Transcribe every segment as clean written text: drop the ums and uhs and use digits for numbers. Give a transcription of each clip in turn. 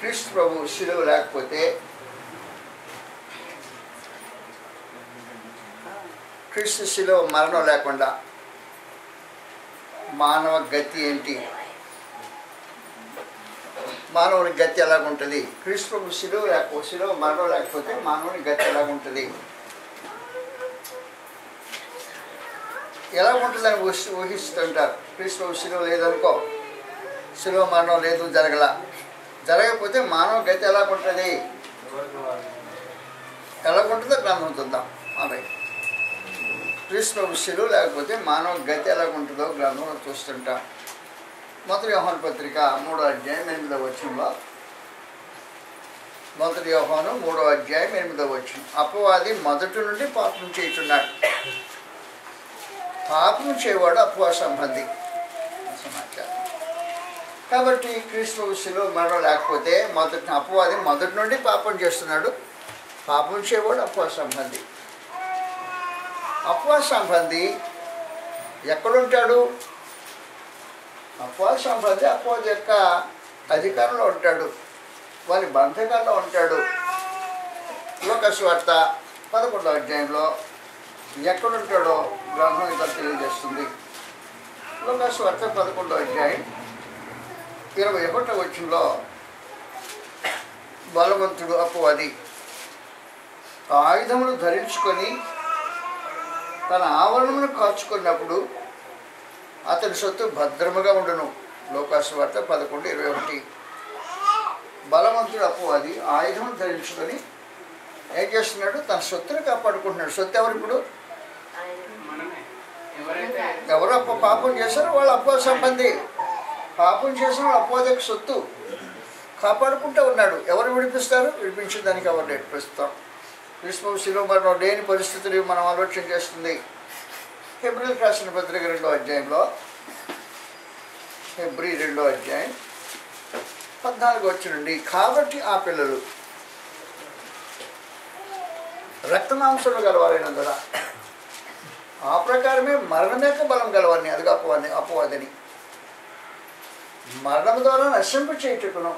క్రీస్తు ప్రభు శిలువ లేకపోతే, క్రీస్తు శిలువ మరణం లేకుండా మానవ గతి ఏంటి? మానవుని గతి ఎలాగుంటుంది? క్రీస్తు ప్రభు శిలువ మరణం లేకపోతే మానవుని గతి ఎలాగుంటుంది? ఎలాగుంటుందని ఊహిస్తుంటారు. క్రీస్తు ప్రభు శిలువ లేదనుకో, శిలువ మరణం లేదు, జరగకపోతే మానవ గతి ఎలాగుంటుంది? ఎలాగుంటుందో గ్రంథం చూద్దాం. అదే క్రీస్తు ప్రభు శిలువ లేకపోతే మానవ గతి ఎలాగుంటుందో గ్రంథంలో చూస్తుంటాం. మొదటి యోహాను పత్రిక 3వ అధ్యాయం 8వ వచనంలో, మొదటి యోహాను 3వ అధ్యాయం 8వ వచనం, అపవాది మొదటి నుండి పాపం చేయుచున్నాడు. పాపం చేయవాడు అపవాద సంబంధి సమాచారం. కాబట్టి క్రీస్తు ప్రభు శిలువ మరణం లేకపోతే అపవాది మొదటి నుండి పాపం చేస్తున్నాడు. పాపం చేయవాడు అపవాద సంబంధి. అపవాద సంబంధి ఎక్కడుంటాడు? అపవాద సంబంధి అపవాది యొక్క అధికారంలో ఉంటాడు, వారి బంధకాల్లో ఉంటాడు. లూకాసు వార్త 11వ అధ్యాయంలో ఎక్కడుంటాడో గ్రంథం ఇక్కడ తెలియజేస్తుంది. లూకాసు వార్త 11వ అధ్యాయం 21వ వచనంలో, బలవంతుడు అపవాది ఆయుధములు ధరించుకొని తన ఆవరణను కాచుకున్నప్పుడు అతని సొత్తు భద్రముగా ఉండును. లూకాసు వార్త 11:21. బలవంతుడు అపవాది ఆయుధం ధరించుకొని ఏం చేస్తున్నాడు? తన సొత్తును కాపాడుకుంటున్నాడు. సొత్తు ఎవరు? ఇప్పుడు ఎవరు పాపం చేశారో వాళ్ళు అపవాద సంబంధి. పాపం చేసిన వాళ్ళు అపవాది యొక్క సొత్తు కాపాడుకుంటూ ఉన్నాడు. ఎవరు విడిపిస్తారు? విడిపించడానికి ఎవరు లేడు. ప్రస్తుతం క్రీస్తు శిలువ మరణం లేని పరిస్థితులు మనం ఆలోచన చేస్తుంది. హెబ్రీయులకు రాసిన పత్రిక 2వ అధ్యాయంలో, హెబ్రీ 2వ అధ్యాయం 14వ వచనం నుండి, కాబట్టి ఆ పిల్లలు రక్తమాంసములు గలవారైనందున ఆ ప్రకారమే మరణం యొక్క బలం గలవారిని, అదిగా అపవాదిని మరణం ద్వారా నశింప చేయుటకును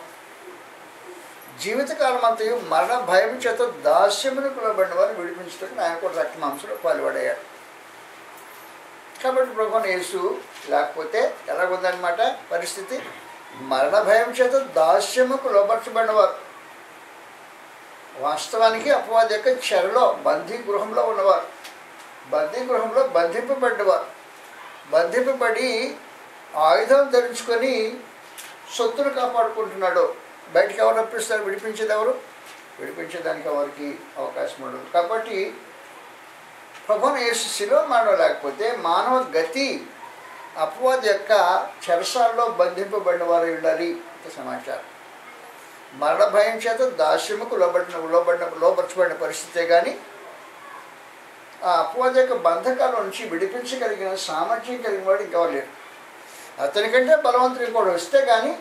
జీవితకాలం అంతయు మరణ భయం చేత దాస్యములకు లోబడిన వారిని విడిపించడానికి ఆయన కూడా రక్తమాంసంలో పాల్పడయ్యాడు. కాబట్టి ప్రభువుని యేసు లేకపోతే ఎలాగుందనమాట పరిస్థితి? మరణ భయం చేత దాస్యముకు లోబర్చబడినవారు. వాస్తవానికి అపవాది యొక్క చెరలో, బందీ గృహంలో ఉన్నవారు, బందీ గృహంలో బంధింపబడి ఆయుధం ధరించుకొని సొత్తును కాపాడుకుంటున్నాడు. బయటికి ఎవరు రప్పిస్తారు? విడిపించేది ఎవరు? విడిపించేదానికి ఎవరికి అవకాశం ఉండదు. కాబట్టి ప్రభువుని యేసు శిలువ మరణం లేకపోతే మానవ గతి అపవాది యొక్క చెరసాల్లో బంధింపబడిన వారు ఉండాలి. సమాచారం. మరణ భయం చేత దాస్యముకు లోబర్చబడిన పరిస్థితే కానీ ఆ అపవాది యొక్క బంధకాల నుంచి విడిపించగలిగిన సామర్థ్యం కలిగిన వాడు ఇంకెవరు లేరు. అతనికంటే బలవంతుడు ఇంకోటి వస్తే కానీ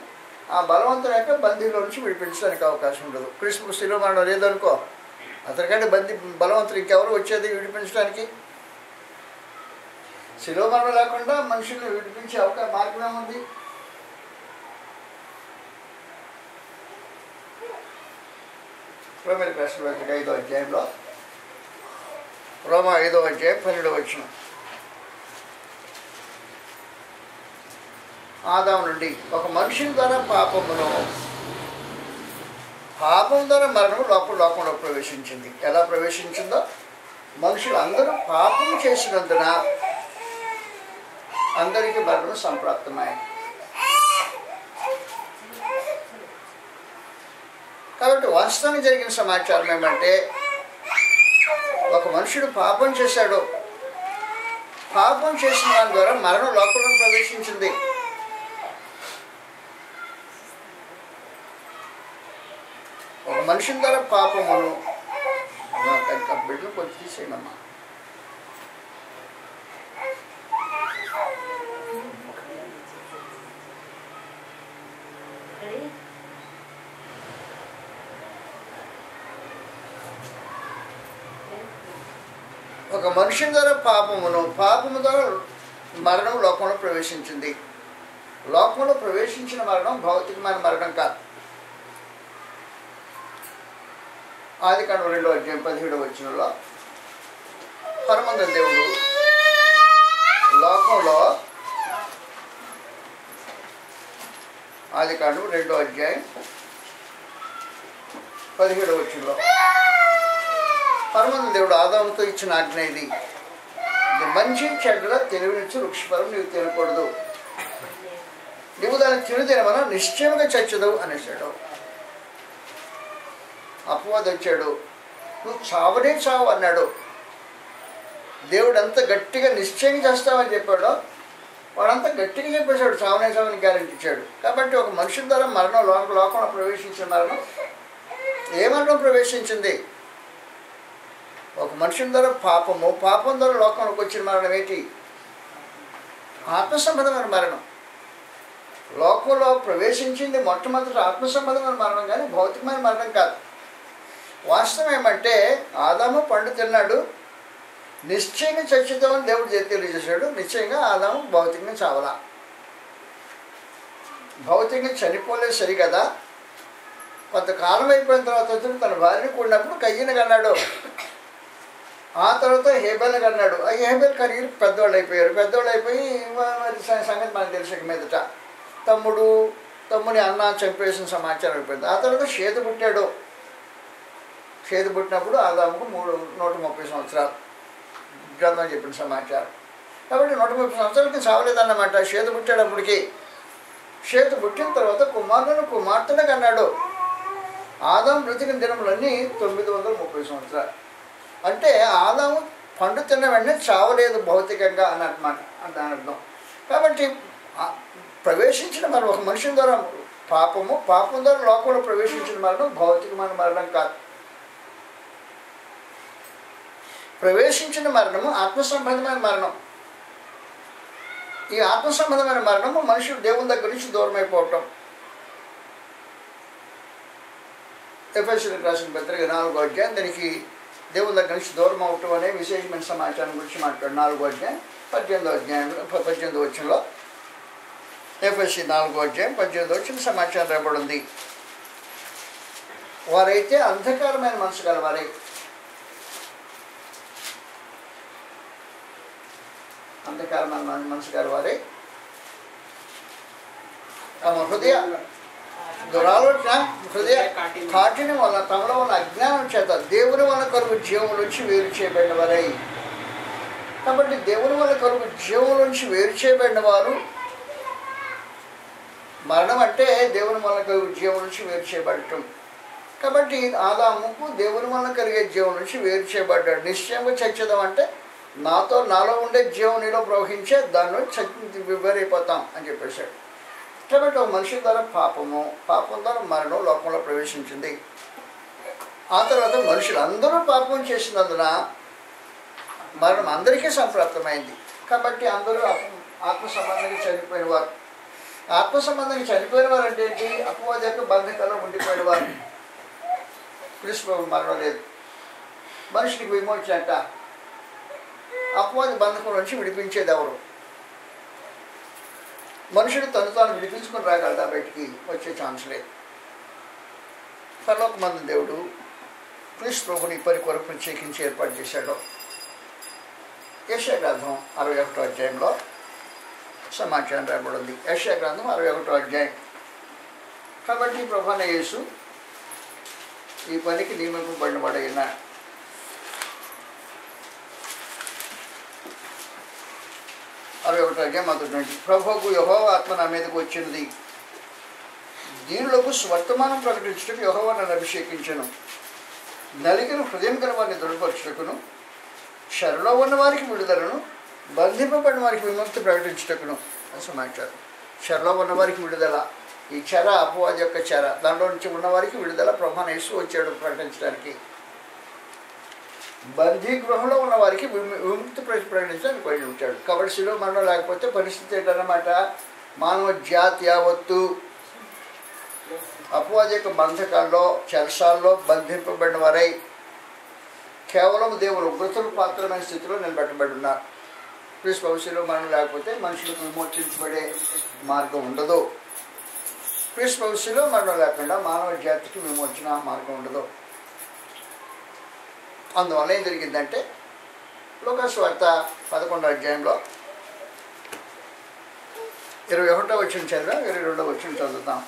ఆ బలవంతుని యొక్క బందీలో నుంచి విడిపించడానికి అవకాశం ఉండదు. క్రీస్తు శిలువ మరణం లేదనుకో, అతనికంటే బలవంతుడు ఇంకెవరు వచ్చేది విడిపించడానికి? శిలువ మరణం లేకుండా మనుషుల్ని విడిపించే మార్గం ఏముంది? రోమా 5వ అధ్యాయంలో, రోమా 5వ అధ్యాయం 12వ వచనం, ఆదాము నుండి ఒక మనుషుని ద్వారా పాపం ద్వారా మరణం లోకంలో ప్రవేశించింది. ఎలా ప్రవేశించిందో, మనుషులు అందరూ పాపం చేసినందున అందరికీ మరణం సంప్రాప్తమైంది. కాబట్టి వాస్తవానికి జరిగిన సమాచారం ఏమంటే, ఒక మనుషుడు పాపం చేశాడు, పాపం చేసిన దాని ద్వారా మరణం లోకంలో ప్రవేశించింది. ఒక మనుషుని ద్వారా పాపమును, బిడ్డలు కొంచెం తీసేయమ్మా, ఒక మనుషుని ద్వారా పాపము ద్వారా మరణం లోకంలో ప్రవేశించింది. లోకంలో ప్రవేశించిన మరణం భౌతికమైన మరణం కాదు. ఆదికాండం 2వ అధ్యాయం 17వ వచనంలో పరమందున్న దేవుడు లోకంలో, ఆదికాండం 2వ అధ్యాయం 17వ వచనంలో పరమందున్న దేవుడు ఆదాముతో ఇచ్చిన ఆజ్ఞ ఇది మంచి చెడ్డల తెలివినిచ్చు వృక్షఫలం నీవు తినకూడదు, నువ్వు దాన్ని తినదేమన్నా నిశ్చయంగా చచ్చదు అనేసాడు. అపవాది వచ్చాడు, నువ్వు చావనే చావు అన్నాడు. దేవుడు అంత గట్టిగా నిశ్చయం చేస్తావని చెప్పాడో వాడంతా గట్టిగా చెప్పేశాడు, చావనే చావని గ్యారెంటీ ఇచ్చాడు. కాబట్టి ఒక మనుషుల ద్వారా మరణం లోకంలో ప్రవేశించిన మరణం ఏ మరణం ప్రవేశించింది? ఒక మనుషుల ద్వారా పాపం ద్వారా లోకంలోకి వచ్చిన మరణం ఏంటి? ఆత్మ సంబంధమైన మరణం. లోకంలో ప్రవేశించింది మొట్టమొదటి ఆత్మ సంబంధమైన మరణం, కానీ భౌతికమైన మరణం కాదు. వాస్తవం ఏమంటే ఆదాము పండు తిన్నాడు, నిశ్చయంగా చచ్చిద్దామని దేవుడు తెలియజేశాడు. నిశ్చయంగా ఆదాము భౌతికంగా చావలా, భౌతికంగా చనిపోలేదు సరికదా. కొంతకాలం అయిపోయిన తర్వాత తన భార్యను కూడినప్పుడు కయ్యను కన్నాడు, ఆ తర్వాత హేబెల్ని కన్నాడు. ఆ హేబెల్ కరిగి పెద్దవాళ్ళు అయిపోయి మరి సంగతి మనకు తెలిసిన మీదట తమ్ముని అన్న చంపేసిన సమాచారం అయిపోయింది. ఆ తర్వాత షేతు పుట్టాడు. షేతు పుట్టినప్పుడు ఆదాముకు 130 సంవత్సరాలు గ్రంథం చెప్పిన సమాచారం. కాబట్టి 130 సంవత్సరాలకి చావలేదన్నమాట. షేతు పుట్టేటప్పటికి, షేతు పుట్టిన తర్వాత కుమార్తెను కన్నాడు. ఆదాము బ్రతికిన దినములన్నీ 930 సంవత్సరాలు. అంటే ఆదాము పండు తిన్న వెంటనే చావలేదు భౌతికంగా అన్నమాట, దాని అర్థం. కాబట్టి ప్రవేశించిన మరణం ఒక మనిషి ద్వారా పాపం ద్వారా లోకంలో ప్రవేశించిన మరణం భౌతికమైన మరణం కాదు. ప్రవేశించిన మరణము ఆత్మ సంబంధమైన మరణం. ఈ ఆత్మ సంబంధమైన మరణము మనుషులు దేవుని దగ్గర నుంచి దూరం అయిపోవటం. ఎఫెసీయులకు రాసిన పత్రిక 4వ అధ్యాయం దానికి దేవుని దగ్గర నుంచి దూరం అవటం అనే విశేషమైన సమాచారం గురించి మాట్లాడు. 4వ అధ్యాయం 18వ వచనంలో, ఎఫెసీ 4వ అధ్యాయం 18వ వచనం సమాచారం రాబడింది. వారైతే అంధకారమైన మనసు గలవారై తమ హృదయ దురాలోచన హృదయ కాఠిన్యం వల్ల తమలో ఉన్న అజ్ఞానం చేత దేవుని వల్ల కలుగు జీవం నుంచి వేరు చేయబడిన వారై. కాబట్టి దేవుని వల్ల కలుగు జీవం నుంచి వేరు చేయబడిన వారు, మరణం అంటే దేవుని వల్ల కలుగు జీవం నుంచి వేరు చేయబడటం. కాబట్టి ఆదాముకు దేవుని వల్ల కలిగే జీవం నుంచి వేరు చేయబడ్డాడు. నిశ్చయంగా చచ్చేదాం అంటే నాలో ఉండే జీవం నీలో ప్రవహించే దానిలో వేరైపోతాం అని చెప్పేశాడు. కాబట్టి ఒక మనిషి ద్వారా పాపం ద్వారా మరణం లోకంలో ప్రవేశించింది. ఆ తర్వాత మనుషులు అందరూ పాపం చేసినందున మరణం అందరికీ సంప్రాప్తమైంది. కాబట్టి అందరూ ఆత్మ సంబంధంగా చనిపోయిన వారు. ఆత్మ సంబంధంగా చనిపోయిన వారు అంటే ఏంటి? అపవాది యొక్క బంధకాల్లో ఉండిపోయిన వారు. క్రీస్తు మరణం లేదు, మనిషికి విమోచన అంట. అపవాది బంధకం నుంచి విడిపించేది ఎవరు? మనుషుడు తాను విడిపించుకొని రాగలదా? బయటికి వచ్చే ఛాన్స్ లేదు. పరలోకమందు దేవుడు క్రీస్తు ప్రభుని పని కొరకు ప్రత్యేకించి ఏర్పాటు చేశాడు. యెషయా గ్రంథం 61వ అధ్యాయంలో సమాచారం రాబడింది. యెషయా గ్రంథం 61వ అధ్యాయం. కాబట్టి ప్రభువైన యేసు ఈ పనికి నియమింపబడిన 61వ అధ్యాయం మొదటి ప్రభువుకు యెహోవా ఆత్మ నా మీదకు వచ్చినది, దీనులకు స్వర్తమానం ప్రకటించుటకు యెహోవా నన్ను అభిషేకించను, నలిగిన హృదయం గల వారిని దృఢపరచుటకును, చెరలో ఉన్న వారికి విడుదలను, బంధింపబడిన వారికి విముక్తి ప్రకటించుటకును అని సమాచారం. చెరలో ఉన్న వారికి విడుదల, ఈ చెర అపవాది యొక్క చెర, దాంట్లో నుంచి ఉన్నవారికి విడుదల ప్రభువైన యేసు వచ్చాడు ప్రకటించడానికి. బందీ గృహంలో ఉన్న వారికి విముక్తి ప్రకటించడానికి బయట వచ్చాడు. కాబట్టి శిలువ మరణం లేకపోతే పరిస్థితి ఏంటన్నమాట, మానవ జాతి యావత్తు అపవాది యొక్క బంధకాల్లో చెరసాల్లో బంధింపబడిన వారై కేవలం దేవుని ఉగ్రతకు పాత్రమైన స్థితిలో నిలబెట్టబడి ఉన్నారు. ప్లీజ్ భవిష్యత్తులో మరణం లేకపోతే మనుషులకు విమోచించబడే మార్గం ఉండదు. ప్లీజ్ భవిష్యత్తులో మరణం లేకుండా మానవ జాతికి విమోచన మార్గం ఉండదు. అందువల్ల ఏం జరిగిందంటే లూకాసు వార్త 11వ అధ్యాయంలో 21వ వచనం చదివాం, 22వ వచనం చదువుతాం.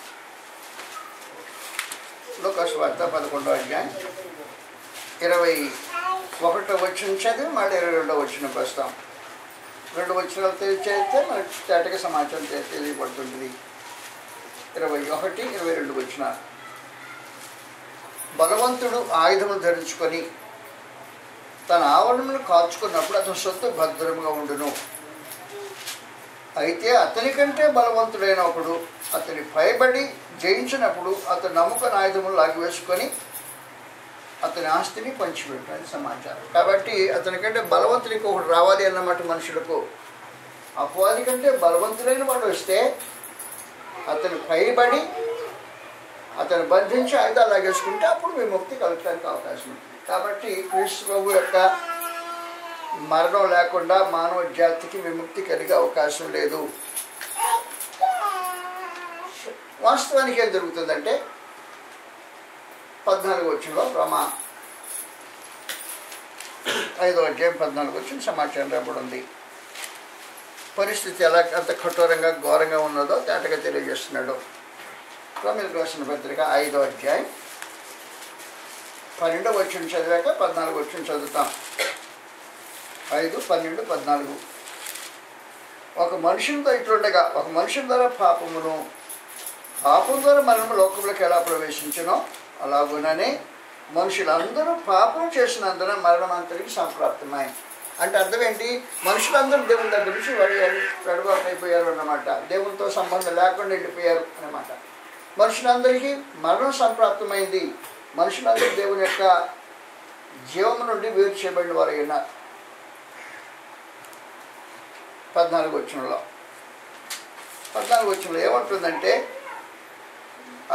లూకాసు వార్త 11వ అధ్యాయం 21వ వచనం చదివి మళ్ళీ 22వ వచనంకి వస్తాం. 2 వచనాలు తెలియచేస్తే మనకి తేటగా సమాచారం తెలియబడుతుంటుంది. 21, 22 వచనాలు. బలవంతుడు ఆయుధములు ధరించుకొని తన ఆవరణను కాల్చుకున్నప్పుడు అతని సొత్తు భద్రముగా ఉండును. అయితే అతని కంటే బలవంతుడైన ఒకడు అతని పైబడి జయించినప్పుడు అతను నమ్ముకున్న ఆయుధములు లాగివేసుకొని అతని ఆస్తిని పంచిపెట్టాలని సమాచారం. కాబట్టి అతని కంటే బలవంతుడికి ఒకడు రావాలి అన్నమాట. మనుషులకు అపవాది కంటే బలవంతుడైన వాడు వస్తే అతను పైబడి అతను బంధించి ఆయుధాలు లాగేసుకుంటే అప్పుడు విముక్తి కలగడానికి అవకాశం ఉంటుంది. కాబట్టి క్రీస్తు ప్రభు యొక్క మరణం లేకుండా మానవ జాతికి విముక్తి కలిగే అవకాశం లేదు. వాస్తవానికి ఏం జరుగుతుందంటే 14వ వచనంలో రోమా 5వ అధ్యాయం 14వ వచనం సమాచారం రాబడి ఉంది. పరిస్థితి ఎలా అంత కఠోరంగా ఘోరంగా ఉన్నదో తేటగా తెలియజేస్తున్నాడు. రోమీయులకు రాసిన పత్రిక 5వ అధ్యాయం 12వ వచనం చదివాక 14వ వచనం చదువుతాం. 5, 12, 14. ఒక మనుషునితో ఇట్లుండగా ఒక మనుషుని ద్వారా పాపం ద్వారా మరణం లోకంలోకి ఎలా ప్రవేశించినో అలాగుననే మనుషులందరూ పాపం చేసినందున మరణం అందరికీ సంప్రాప్తమై. అంటే అర్థం ఏంటి? మనుషులందరూ దేవుని దగ్గర నుంచి వెడబాటు అయిపోయారు అన్నమాట. దేవునితో సంబంధం లేకుండా వెళ్ళిపోయారు అన్నమాట. మనుషులందరికీ మరణం సంప్రాప్తమైంది. మనుషులందరూ దేవుని యొక్క జీవము నుండి వేరు చేయబడిన వారు ఉన్నారు. 14వ వచనంలో ఏమంటుందంటే,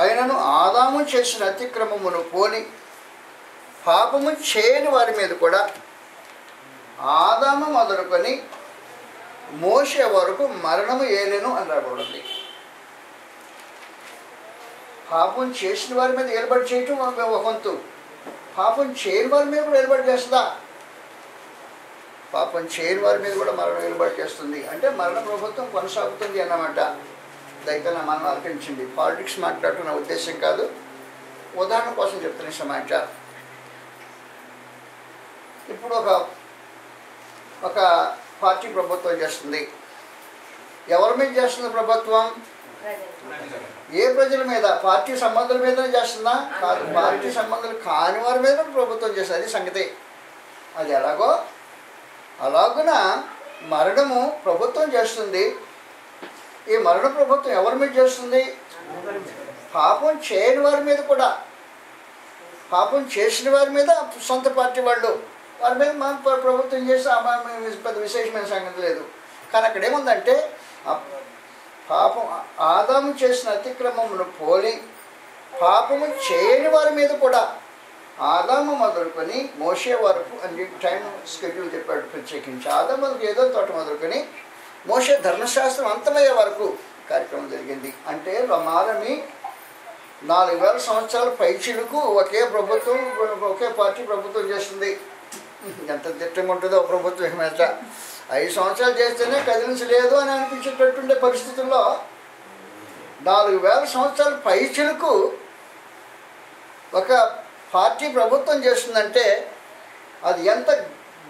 ఆయనను ఆదాము చేసిన అతిక్రమమును పోలి పాపము చేయని వారి మీద కూడా ఆదాము మొదలుకొని మోసే వరకు మరణము ఏలేను అని రాబడింది. పాపం చేసిన వారి మీద ఏర్పాటు చేయటం ఒక వంతు, పాపం చేయని వారి మీద కూడా ఏర్పాటు చేస్తుందా? పాపం చేయని వారి మీద కూడా మరణం ఏర్పాటు చేస్తుంది. అంటే మరణ ప్రభుత్వం కొనసాగుతుంది అన్నమాట. దయతో నా మనం ఆలకించింది. పాలిటిక్స్ మాట్లాడుతున్న ఉద్దేశం కాదు, ఉదాహరణ కోసం చెప్తున్న సమాచారం. ఇప్పుడు ఒక పార్టీ ప్రభుత్వం చేస్తుంది. ఎవరి మీద చేస్తుంది ప్రభుత్వం? ఏ ప్రజల మీద? పార్టీ సంబంధాల మీద చేస్తుందా? కాదు. పార్టీ సంబంధాలు కాని వారి మీద ప్రభుత్వం చేస్తుంది. అది సంగతి. అది ఎలాగో అలాగున మరణము ప్రభుత్వం చేస్తుంది. ఈ మరణ ప్రభుత్వం ఎవరి మీద చేస్తుంది? పాపం చేయని వారి మీద కూడా. పాపం చేసిన వారి మీద సొంత పార్టీ వాళ్ళు వారి మీద మన ప్రభుత్వం చేసి పెద్ద విశేషమైన సంగతి లేదు. కానీ అక్కడ ఏముందంటే, పాపం ఆదాము చేసిన అతిక్రమమును పోలి పాపము చేయని వారి మీద కూడా ఆదాము మొదలుకొని మోసే వరకు అని టైం స్కెడ్యూల్ చెప్పాడు ప్రత్యేకించి. ఆదాము ఏదో తోట మొదలుకొని మోసే ధర్మశాస్త్రం అంతమయ్యే వరకు కార్యక్రమం జరిగింది. అంటే రమాలని 4000 సంవత్సరాల పైచిలకు ఒకే ప్రభుత్వం, ఒకే పార్టీ ప్రభుత్వం చేస్తుంది. ఎంత దిట్టంగా ఉంటుందో ప్రభుత్వం మీద. 5 సంవత్సరాలు చేస్తేనే కదిలించలేదు అని అనిపించేటట్టుండే పరిస్థితుల్లో 4000 సంవత్సరాల పైచిలకు ఒక పార్టీ ప్రభుత్వం చేస్తుందంటే అది ఎంత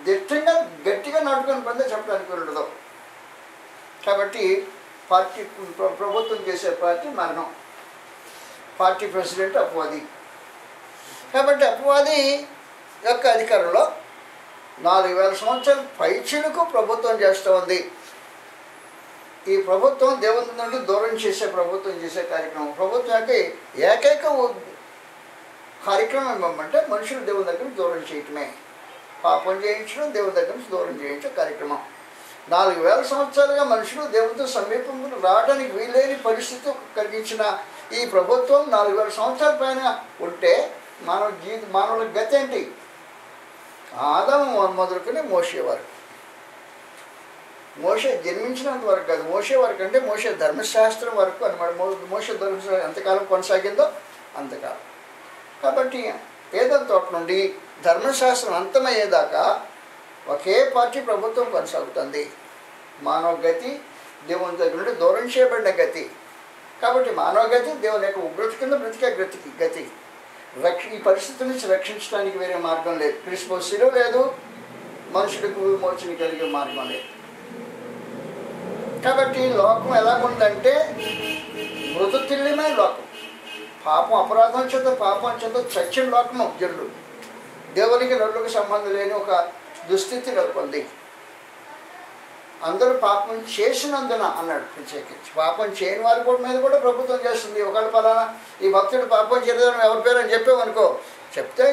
దిట్టంగా గట్టిగా నడుపుకొని పడితే చెప్పడానికి ఉండదు. కాబట్టి పార్టీ ప్రభుత్వం చేసే పార్టీ మరణం. పార్టీ ప్రెసిడెంట్ అపవాది. కాబట్టి అపవాది యొక్క అధికారంలో 4000 సంవత్సరాల పైచిలకు ప్రభుత్వం చేస్తూ ఉంది. ఈ ప్రభుత్వం దేవుని నుండి దూరం చేసే ప్రభుత్వం చేసే కార్యక్రమం. ప్రభుత్వం యొక్క ఏకైక కార్యక్రమం ఏమంటే మనుషులు దేవుని దగ్గర నుంచి దూరం చేయటమే. పాపం చేయించడం, దేవుని దగ్గర నుంచి దూరం చేయించే కార్యక్రమం. 4000 సంవత్సరాలుగా మనుషులు దేవునితో సమీపంలో రావడానికి వీలేని పరిస్థితి కలిగించిన ఈ ప్రభుత్వం 4000 సంవత్సరాల పైన ఉంటే మానవుల గతి ఏంటి? ఆదాము మొదలుకొని మోసే వరకు. మోసే జన్మించినంత వరకు కాదు, మోసే వరకు అంటే మోసే ధర్మశాస్త్రం వరకు అనమాట. మోసే ధర్మశాస్త్రం ఎంతకాలం కొనసాగిందో అంతకాలం. కాబట్టి ఏదైనా తోట నుండి ధర్మశాస్త్రం అంతమయ్యేదాకా ఒకే పార్టీ ప్రభుత్వం కొనసాగుతుంది. మానవ గతి దేవుని దగ్గర నుండి దూరం చేయబడిన గతి. కాబట్టి మానవ గతి దేవుని యొక్క ఉగ్రత కింద బ్రతికే గతి. ఈ పరిస్థితి నుంచి రక్షించడానికి వేరే మార్గం లేదు. క్రీస్తు శిలువ లేదు, మనుషులకు విమోచన కలిగే మార్గం లేదు. కాబట్టి లోకం ఎలాగుందంటే మృతతుల్యమైన లోకం. పాపం అపరాధం చేత పాపం చేత చచ్చిన లోకము. జనులు దేవునికి నరులకు సంబంధం లేని ఒక దుస్థితి నెలకొంది. అందరూ పాపం చేసినందున అన్నాడు ప్రత్యేకించి. పాపం చేయని వారి కూడా మీద కూడా ప్రభుత్వం చేస్తుంది. ఒకవేళ పలానా ఈ భక్తుడు పాపం చేయలేదని ఎవరి పేరు అని చెప్పామనుకో,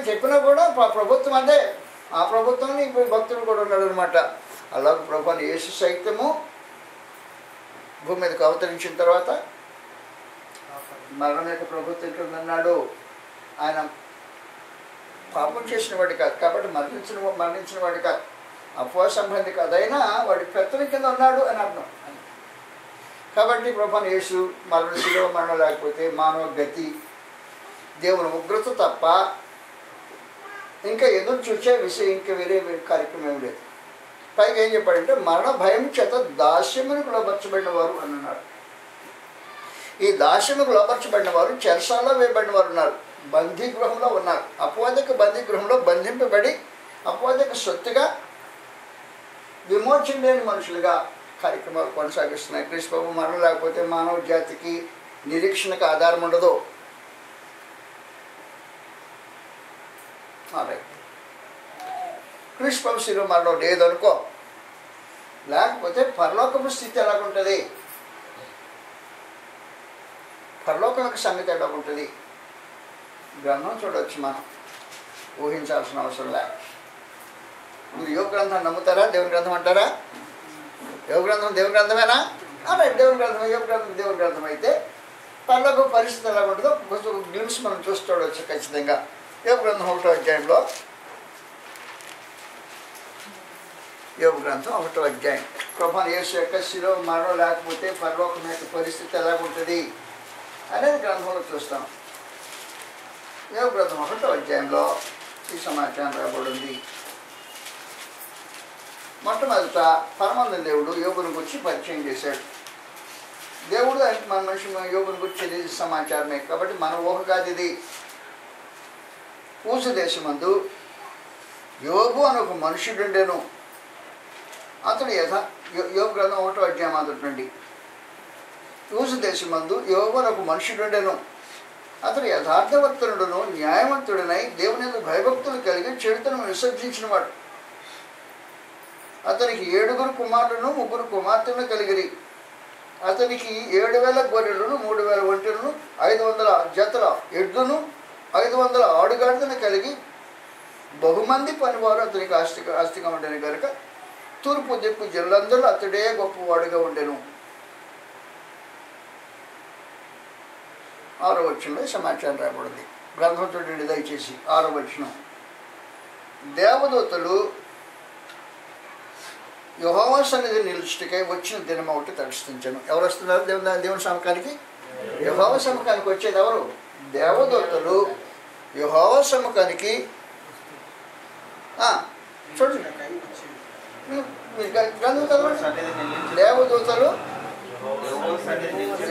చెప్పినా కూడా ప్రభుత్వం అంటే ఆ ప్రభుత్వంలో ఇప్పుడు భక్తుడు కూడా ఉన్నాడు అనమాట. అలాగే ప్రభుత్వాన్ని యేసు సైతము భూమి మీదకి అవతరించిన తర్వాత మరణం యొక్క ప్రభుత్వం కింద అన్నాడు. ఆయన పాపం చేసిన వాడి కాదు కాబట్టి మరణించిన వాడి కాదు, అపవాద సంబంధి కాదు, అయినా వాడి పెత్తనం కింద ఉన్నాడు అని అర్థం. కాబట్టి ప్రభువైన యేసు శిలువ మరణం లేకపోతే మానవ గతి దేవుని ఉగ్రత తప్ప ఇంకా ఎదురు చూసే విషయం ఇంకా వేరే కార్యక్రమం ఏమి లేదు. పైగా ఏం చెప్పాడంటే మరణ భయం చేత దాస్యమునికి లోపరచబడిన వారు అని అన్నాడు. ఈ దాస్యముకు లోపరచబడిన వారు చెరసాలలో వేయబడిన వారు ఉన్నారు, బందీ గృహంలో ఉన్నారు. అపవాదిక బందీ గృహంలో బంధింపబడి అపవాదిక సొత్తుగా విమోచన లేని మనుషులుగా కార్యక్రమాలు కొనసాగిస్తున్నాయి. క్రీస్తు ప్రభు మరణం లేకపోతే మానవ జాతికి నిరీక్షణకు ఆధారం ఉండదు. క్రీస్తు ప్రభు శిలువ మరణం లేదనుకో, లేకపోతే పరలోకపు స్థితి ఎలాగుంటుంది, పరలోకం యొక్క సంగతి ఎలాగుంటుంది గ్రంథం చూడవచ్చు. మనం ఊహించాల్సిన అవసరం లే. మీరు యోగ గ్రంథాన్ని నమ్ముతారా? దేవుని గ్రంథం అంటారా? యోగ గ్రంథం దేవుని గ్రంథమేనా? అలా దేవుని గ్రంథం యోగ గ్రంథం దేవుని గ్రంథం అయితే పరలోక పరిస్థితి ఎలా ఉంటుందో కొంచెం గ్లిమ్స్ మనం చూసి చూడవచ్చు ఖచ్చితంగా. యోగ గ్రంథం 1వ అధ్యాయంలో, యోగ గ్రంథం 1వ అధ్యాయం ప్రభువైన యేసు యొక్క శిలువ మరణం లేకపోతే పరలోకం యొక్క పరిస్థితి ఎలా ఉంటుంది అనేది గ్రంథంలో చూస్తాం. యోగ గ్రంథం 1వ అధ్యాయంలో ఈ సమాచారం రాబడింది. మొట్టమొదట పరమానంద దేవుడు యోగుని గురించి పరిచయం చేశాడు. దేవుడు మన మనిషి యోగుని గురించి తెలియజే సమాచారమే కాబట్టి మన ఊహ కాదు ఇది. ఊసు దేశమందు యోగు అని ఒక మనుషుడుండెను. అతడు యోగ గ్రంథం 1వ అధ్యాయం అతడు ఊసు దేశమందు యోగు అని ఒక మనుషుడుండెను. అతడు యథార్థవర్తనుడును న్యాయవంతుడనై దేవుని యందు భయభక్తులు కలిగి చెడుతను విసర్జించినవాడు. అతనికి 7 కుమారులను 3 కుమార్తెలను కలిగిరి. అతనికి 7,000 గొర్రెలను 3,000 ఒంటెలను 500 జతల ఎడ్లను 500 ఆడుగాడిదను కలిగి బహుమంది పనివారు అతనికి ఆస్తిగా ఉండేను కనుక తూర్పు దిక్కు జనులందరూ అతడే గొప్పవాడుగా ఉండెను. 6వ వచనంలో సమాచారం రాబడింది. గ్రంథం చూడండి దయచేసి. 6వ వచనం, దేవదూతలు యెహోవా సన్నిధి నిలుచుటకై వచ్చిన దినం ఒకటి తలపించాను. ఎవరు వస్తున్నారు దేవుని సముఖానికి? యెహోవా సముఖానికి వచ్చేది ఎవరు? దేవదూతలు యెహోవా సముఖానికి. చూడండి దేవదూతలు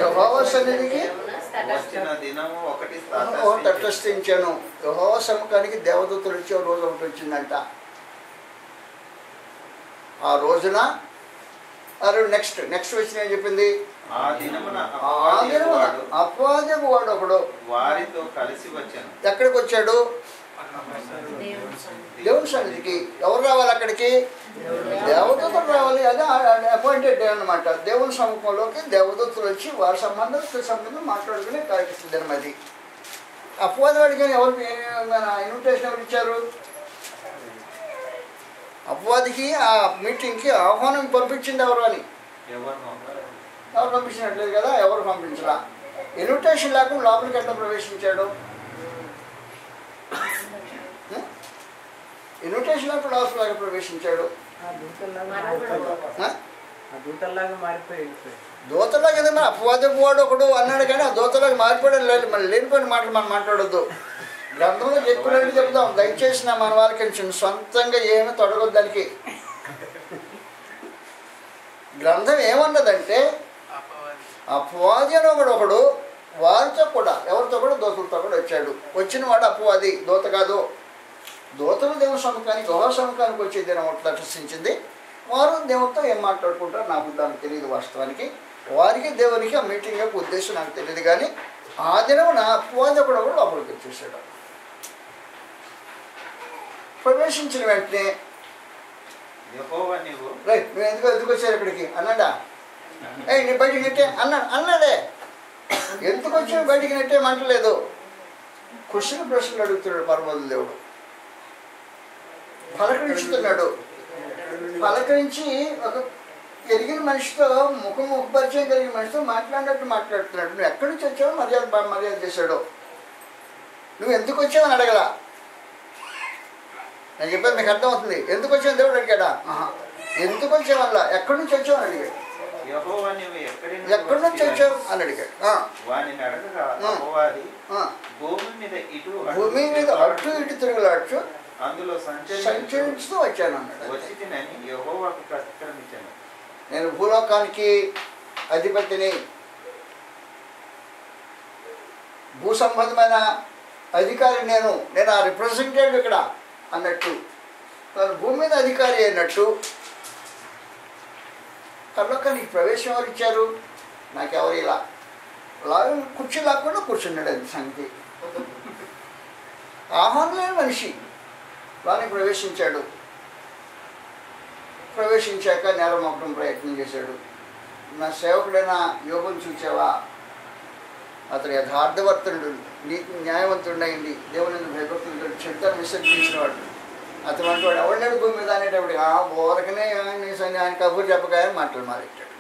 యెహోవా సన్నిధికి తటస్థించాను. యెహోవా సముఖానికి దేవదూతలు వచ్చే రోజు ఒకటి వచ్చిందంట. ఆ రోజున నెక్స్ట్ వచ్చిన ఏం చెప్పింది? అపవాదపు వాడు ఒకడు వారితో కలిసి వచ్చాను. ఎక్కడికి వచ్చాడు? దేవుని సన్నిధికి. ఎవరు రావాలి అక్కడికి? దేవదూతలు రావాలి. అదే అపాయింటెడ్ డే అనమాట. దేవుని సముఖంలోకి దేవదూతలు వచ్చి వారి సంబంధం మాట్లాడుకునే కార్యక్రమం అది. అపవాదవాడికి ఎవరు ఇన్విటేషన్ ఎవరు ఇచ్చారు? అపవాదికి ఆ మీటింగ్కి ఆహ్వానం పంపించింది ఎవరు అని? ఎవరు పంపించినట్లేదు కదా, ఎవరు పంపించరా? ఇన్విటేషన్ లేకుండా లోపలికి ఎట్లా ప్రవేశించాడు? ఇన్విటేషన్ లేకుండా లోపలికి ప్రవేశించాడు. దూతలాగా ఏదైనా అపవాదపు వాడు ఒకడు అన్నాడు కానీ ఆ దూతలాగా మారిపోవడం లేదు. మళ్ళీ లేనిపోయిన మాటలు మనం మాట్లాడొద్దు. గ్రంథంలో చెప్పినట్టు చెప్తాం. దయచేసి నా మన వాళ్ళకి సొంతంగా ఏమీ తొడగొద్దానికి. గ్రంథం ఏమన్నదంటే అపవాది అని ఒకడు వారితో కూడా ఎవరితో కూడా దూతలతో కూడా వచ్చాడు. వచ్చిన వాడు అపవాది, దూత కాదు. దూతలు దేవుని సముఖానికి గృహ సముఖానికి వచ్చే దినం దర్శించింది. వారు దేవునితో ఏం మాట్లాడుకుంటారో నాకు దానికి తెలియదు. వాస్తవానికి వారికి దేవునికి ఆ మీటింగ్ యొక్క ఉద్దేశం నాకు తెలియదు. కానీ ఆ దినమున అపవాది ఒకడు లోపలికి వచ్చేసాడు. ప్రవేశించిన వెంటనే రైట్ నువ్వు ఎందుకు వచ్చారు ఇక్కడికి అన్నాడా? నీ బయటికి నెట్టే అన్నాడే. ఎందుకు వచ్చావు బయటికి నెట్టేమంటలేదు. క్వశ్చన్ ప్రశ్నలు అడుగుతున్నాడు పరమోన్నత దేవుడు. పలకరించుతున్నాడు. పలకరించి ఒక ఎరిగిన మనిషితో ముఖ పరిచయం కలిగిన మనిషితో మాట్లాడినట్టు మాట్లాడుతున్నాడు. నువ్వు ఎక్కడి నుంచి వచ్చావో మర్యాద చేశాడు. నువ్వు ఎందుకు వచ్చావు అని అడగలా. నేను చెప్పేది మీకు అర్థమవుతుంది. ఎందుకు వచ్చావు దేవుడు అడిగాడా? ఎందుకు వచ్చావల్లా ఎక్కడి నుంచి వచ్చావు అని అడిగాడు. ఎక్కడి నుంచి వచ్చావు అని అడిగాడు. భూమి మీద అటు ఇటు తిరుగులాడుచు అందులో సంచరిస్తూ వచ్చాను అన్నాడు. నేను భూలోకానికి అధిపతిని, భూ సంబంధమైన అధికారి నేను ఆ రిప్రజెంటేటివ్ ఇక్కడ అన్నట్టు, తను భూమి మీద అధికారి అయినట్టు పరలోకానికి ప్రవేశం ఎవరు ఇచ్చారు? నాకెవరు ఇలా కుర్చీ లాక్కుండా కూర్చున్నాడు. అది సంగతి. ఆహ్వానం లేని మనిషి లోనికి ప్రవేశించాడు. ప్రవేశించాక నేరమొక్కడం ప్రయత్నం చేశాడు. నా సేవకుడైన యోగుని చూచావా? అతడు యథార్థవర్తనుడు, నీతి న్యాయవంతుడైంది, దేవుని భయభక్తుడు, చెడ్డను విసర్జించినవాడు. అతను అంటాడు ఎవరినాడు భూమి మీద అనేటప్పుడు ఊరకనే ఆయన కబురు చెప్పగానే మాటలు మారెట్టాడు.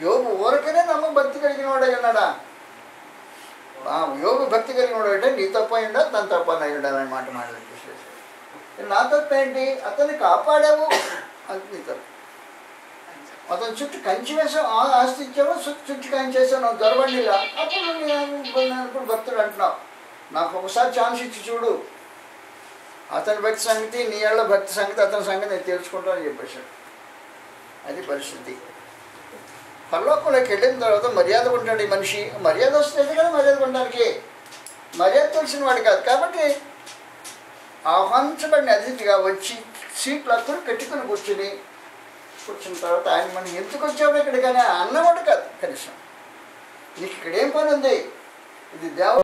యోగు ఊరకనే భక్తి కలిగిన వాడే అన్నాడా? యోగు భక్తి కలిగిన వాడు అంటే నీ తప్ప అయిందా తన తప్ప అయి ఉండాలని మాట మాట్లాడేసేసాడు. నా తప్ప ఏంటి? అతన్ని కాపాడావు అంత నీ తప్పు. అతను చుట్టూ కంచి వేసావు, ఆస్తి ఇచ్చావు, చుట్టూ కంచి వేసావు, దొరబండిగా. అప్పుడు భక్తుడు అంటున్నావు నాకు ఒకసారి ఛాన్స్ ఇచ్చి చూడు, అతని భక్తి సంగతి నీ ఏళ్ళ భక్తి సంగతి అతని సంగతి నేను తెలుసుకుంటానని చెప్పేశాడు. అది పరిస్థితి. పరలోకంలోకి వెళ్ళిన తర్వాత మర్యాద ఉంటాడు ఈ మనిషి. మర్యాద వస్తుంది కదా మర్యాద ఉండడానికి. మర్యాద తెలిసిన వాడు కాదు కాబట్టి ఆహ్వానించబడిన అతిథిగా వచ్చి సీట్లు అక్కడ పెట్టుకుని కూర్చున్న తర్వాత ఆయన మనం ఎందుకు వచ్చావు ఇక్కడికైనా అన్నవాడు కాదు. కనీసం నీకు ఇక్కడేం పని ఉంది? ఇది దేవ